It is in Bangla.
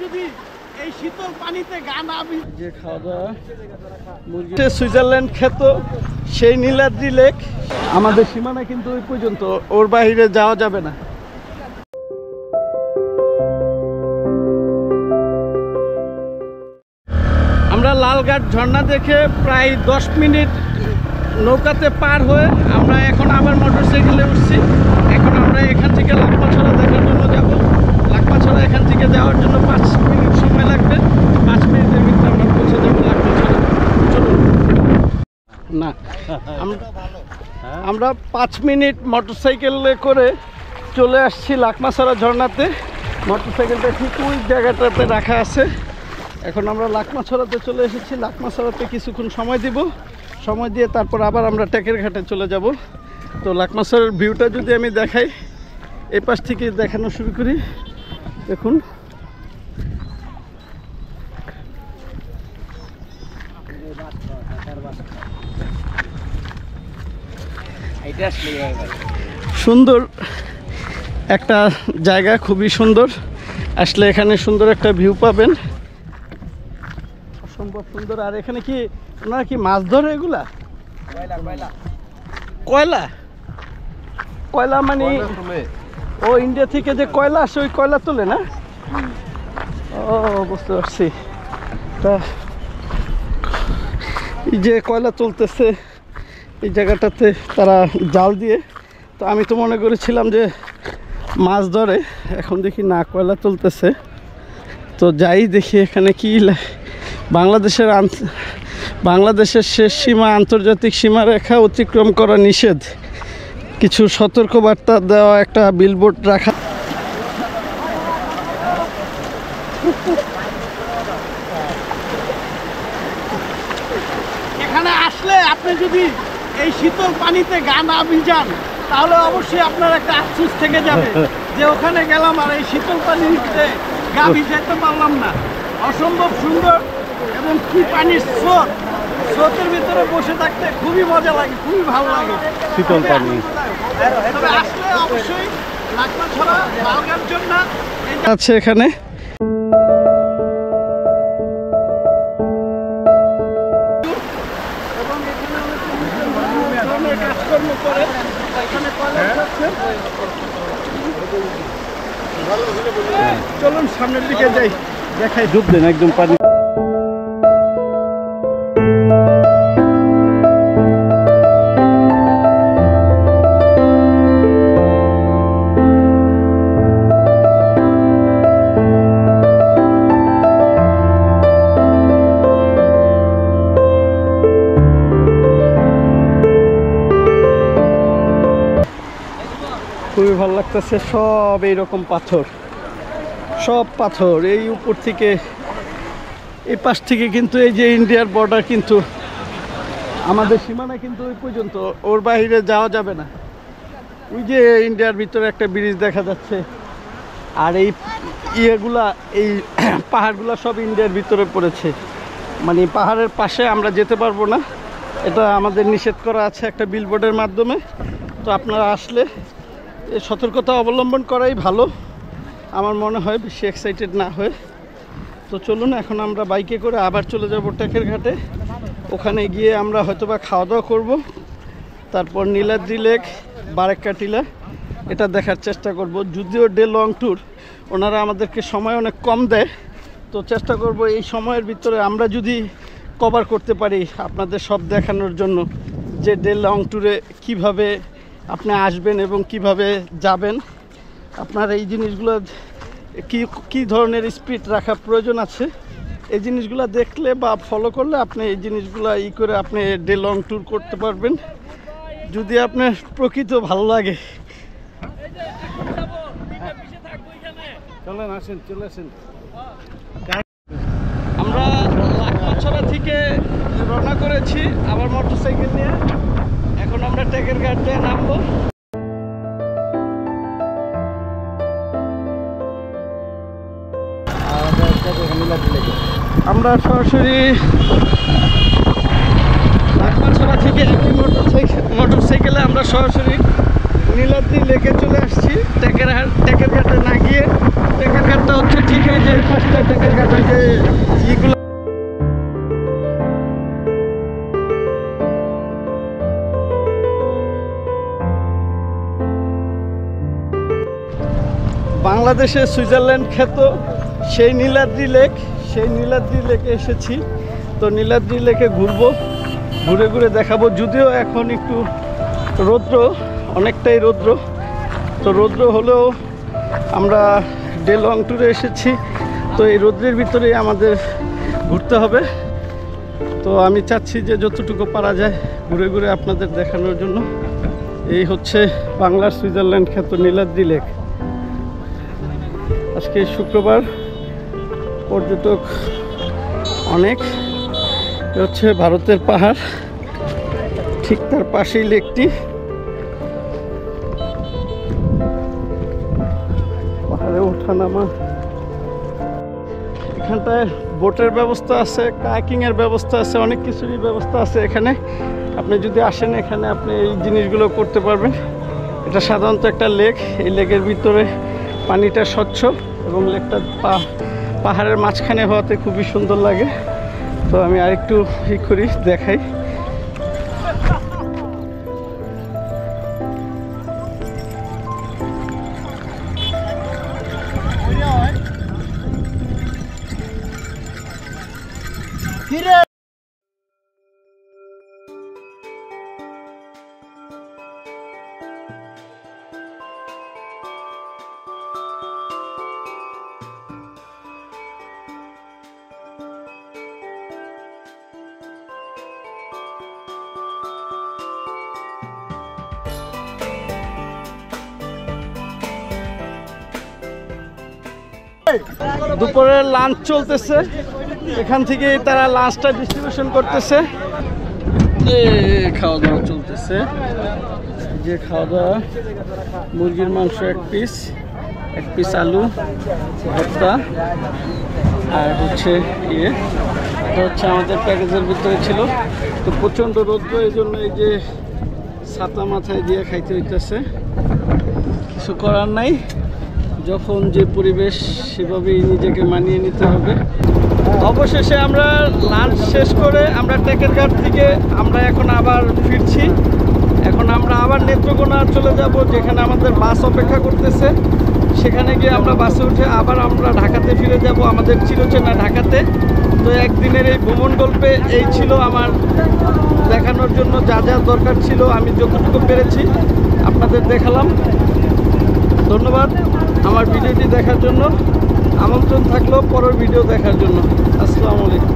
যদি এই শীতল পানিতে গা না ভিজে খাওয়া দাওয়া সুইজারল্যান্ড খ্যাত সেই নীলাদ্রি লেক আমাদের সীমানা কিন্তু ওই পর্যন্ত, ওর বাইরে যাওয়া যাবে না। আমরা লালঘাট ঝর্ণা দেখে প্রায় 10 মিনিট নৌকাতে পার হয়ে আমরা এখন আবার মোটরসাইকেলে উঠছি। এখন আমরা এখান থেকে লাকমাছড়া দেখার জন্য যাব। লাকমাছড়া এখান থেকে যাওয়ার জন্য 5 মিনিট সময় লাগবে। 5 মিনিটের ভিতরে আমরা পৌঁছে যাবো লাকমাছড়া। চলুন না, আমরা 5 মিনিট মোটরসাইকেলে করে চলে আসছি লাকমাছড়া ঝর্ণাতে। মোটরসাইকেলটা ঠিক ওই জায়গাটাতে রাখা আছে। এখন আমরা লাকমাছড়াতে চলে এসেছি। লাকমাছড়াতে কিছুক্ষণ সময় দিব, সময় দিয়ে তারপর আবার আমরা টেকের ঘাটে চলে যাব। তো লাকমাছড়ার ভিউটা যদি আমি দেখাই, এই পাশ থেকে দেখানো শুরু করি। দেখুন, সুন্দর একটা জায়গা, খুবই সুন্দর। আসলে এখানে সুন্দর একটা ভিউ পাবেন, অসম্ভব সুন্দর। আর এখানে কি ওনারা কি মাছ ধরে? এগুলা কয়লা, কয়লা মানে ও ইন্ডিয়া থেকে যে কয়লা আসে ওই কয়লা তোলে না? ও বুঝতে পারছি। তা এই যে কয়লা তুলতেছে এই জায়গাটাতে তারা জাল দিয়ে, তো আমি তো মনে করেছিলাম যে মাছ ধরে, এখন দেখি না কয়লা তুলতেছে। তো যাই দেখি এখানে কি। বাংলাদেশের শেষ সীমা আন্তর্জাতিক সীমারেখা অতিক্রম করা নিষেধ, কিছু সতর্কবার্তা দেওয়া একটা বিলবোর্ড রাখা। এখানে আসলে আপনি যদি এই শীতল পানিতে গা না ভিজান তাহলে অবশ্যই আপনার একটা আফসোস থেকে যাবে যে ওখানে গেলাম আর এই শীতল পানিতে গা ভিজাইতে পারলাম না। অসম্ভব সুন্দর এবং কি পানির স্রোত, স্রোতের ভিতরে বসে থাকতে খুবই মজা লাগে, খুবই ভালো লাগে শীতল পানি। তবে আসলে অবশ্যই লাকমাছড়া লালঘাট ঝর্ণা আছে এখানে। এবং এখানে কাজকর্ম করে এখানে চলুন সামনের দিকে যাই, দেখাই। ডুব দেন একদম পানি। খুবই ভালো লাগতেছে। সব এইরকম পাথর, সব পাথর। এই উপর থেকে এই পাশ থেকে কিন্তু এই যে ইন্ডিয়ার বর্ডার, কিন্তু আমাদের সীমানা কিন্তু ওই পর্যন্ত, ওর বাইরে যাওয়া যাবে না। ওই যে ইন্ডিয়ার ভিতরে একটা ব্রিজ দেখা যাচ্ছে। আর এই ইয়েগুলা, এই পাহাড়গুলা সব ইন্ডিয়ার ভিতরে পড়েছে, মানে পাহাড়ের পাশে আমরা যেতে পারবো না। এটা আমাদের নিষেধ করা আছে একটা বিলবোর্ডের মাধ্যমে। তো আপনারা আসলে এই সতর্কতা অবলম্বন করাই ভালো আমার মনে হয়, বেশি এক্সাইটেড না হয়ে। তো চলুন এখন আমরা বাইকে করে আবার চলে যাব টেকের ঘাটে। ওখানে গিয়ে আমরা হয়তোবা খাওয়া দাওয়া করবো, তারপর নীলাদ্রি লেক, বারেক্কা টিলা এটা দেখার চেষ্টা করব। যদিও ডে লং ট্যুর, ওনারা আমাদেরকে সময় অনেক কম দেয়, তো চেষ্টা করব এই সময়ের ভিতরে আমরা যদি কভার করতে পারি আপনাদের সব দেখানোর জন্য, যে ডে লং ট্যুরে কীভাবে আপনি আসবেন এবং কিভাবে যাবেন। আপনার এই জিনিসগুলো কি ধরনের স্পিড রাখা প্রয়োজন আছে, এই জিনিসগুলো দেখলে বা ফলো করলে আপনি এই জিনিসগুলো করে আপনি ডে লং ট্যুর করতে পারবেন, যদি আপনার প্রকৃত ভালো লাগে। চলেন, আসেন, চলে আসেন। আমরা লাকমাছড়া থেকে রওনা করেছি আবার মোটরসাইকেল নিয়ে। এখন আমরা টেকের ঘাট দিয়ে নামবো। আমরা সরাসরি লাকমাছড়া থেকে মোটরসাইকেলে আমরা সরাসরি নীলাদ্রি লেকে চলে আসছি। টেকের ঘাটে না গিয়ে, টেকের ঘাটটা হচ্ছে ঠিক এই যে পাঁচটা টেকের ঘাট, ওই যে ইগুলো বাংলাদেশে সুইজারল্যান্ড খ্যাত সেই নীলাদ্রি লেকে এসেছি। তো নীলাদ্রি লেকে ঘুরবো, ঘুরে ঘুরে দেখাবো। যদিও এখন একটু রৌদ্র, অনেকটাই রৌদ্র। তো রৌদ্র হলেও আমরা ডে লং ট্যুরে এসেছি, তো এই রৌদ্রের ভিতরেই আমাদের ঘুরতে হবে। তো আমি চাচ্ছি যে যতটুকু পারা যায় ঘুরে ঘুরে আপনাদের দেখানোর জন্য। এই হচ্ছে বাংলার সুইজারল্যান্ড খ্যাত নীলাদ্রি লেক। আজকে শুক্রবার, পর্যটক অনেক। হচ্ছে ভারতের পাহাড়, ঠিক তার পাশেই লেকটি। পাহাড়ে ওঠানামা, এখানটায় বোটের ব্যবস্থা আছে, কায়াকিংয়ের ব্যবস্থা আছে, অনেক কিছুরই ব্যবস্থা আছে এখানে। আপনি যদি আসেন এখানে আপনি এই জিনিসগুলো করতে পারবেন। এটা সাধারণত একটা লেক, এই লেকের ভিতরে পানিটা স্বচ্ছ এবং লেকটা পাহাড়ের মাঝখানে হওয়াতে খুবই সুন্দর লাগে। তো আমি আরেকটু করি, দেখাই। দুপুরের লাঞ্চ চলতেছে, এখান থেকে তারা লাঞ্চটা ডিস্ট্রিবিউশন করতেছে। খাওয়া দাওয়া চলতেছে, যে খাওয়া দাওয়া, মুরগির মাংস এক পিস আলু ভর্তা, আর হচ্ছে এটা হচ্ছে আমাদের প্যাকেজের ভিতরে ছিল। তো প্রচণ্ড রৌদ্র, এই জন্য এই যে ছাতা মাথায় দিয়ে খাইতে হইতেছে, কিছু করার নাই। যখন যে পরিবেশ সেভাবেই নিজেকে মানিয়ে নিতে হবে। অবশেষে আমরা লাঞ্চ শেষ করে আমরা টেকের ঘাট থেকে আমরা এখন আবার ফিরছি। এখন আমরা আবার নেত্রকোনা চলে যাব, যেখানে আমাদের বাস অপেক্ষা করতেছে। সেখানে গিয়ে আমরা বাসে উঠে আবার আমরা ঢাকাতে ফিরে যাব, আমাদের চিরচেনা ঢাকাতে। তো একদিনের এই ভ্রমণ গল্পে এই ছিল আমার দেখানোর জন্য যা যা দরকার ছিল, আমি যতটুকু পেরেছি আপনাদের দেখালাম। ধন্যবাদ আমার ভিডিওটি দেখার জন্য। আমন্ত্রণ থাকলো পরের ভিডিও দেখার জন্য। আসসালামু আলাইকুম।